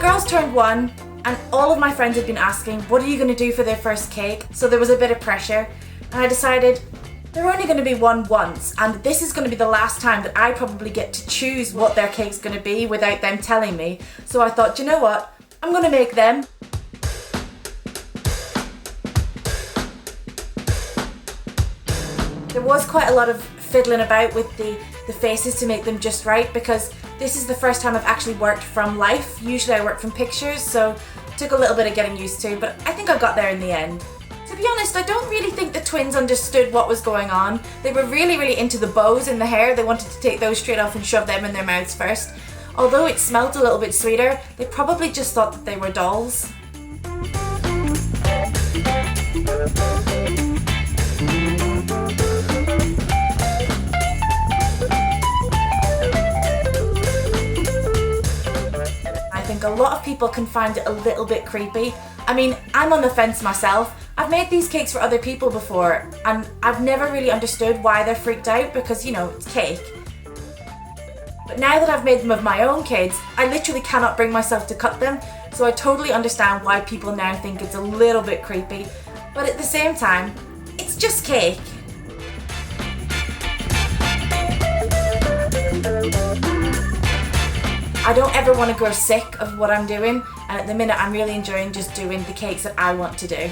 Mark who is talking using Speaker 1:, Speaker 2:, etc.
Speaker 1: girls turned 1 and all of my friends had been asking, what are you going to do for their first cake? So there was a bit of pressure and I decided they're only going to be 1 once and this is going to be the last time that I probably get to choose what their cake's going to be without them telling me. So I thought, you know what? I'm going to make them. There was quite a lot of fiddling about with the faces to make them just right because this is the first time I've actually worked from life. Usually I work from pictures, so it took a little bit of getting used to, but I think I got there in the end. To be honest, I don't really think the twins understood what was going on. They were really into the bows in the hair. They wanted to take those straight off and shove them in their mouths first. Although it smelled a little bit sweeter, they probably just thought that they were dolls. I think a lot of people can find it a little bit creepy. I mean, I'm on the fence myself. I've made these cakes for other people before and I've never really understood why they're freaked out because, you know, it's cake. But now that I've made them of my own kids, I literally cannot bring myself to cut them, so I totally understand why people now think it's a little bit creepy. But at the same time, it's just cake. I don't ever want to grow sick of what I'm doing, and at the minute I'm really enjoying just doing the cakes that I want to do.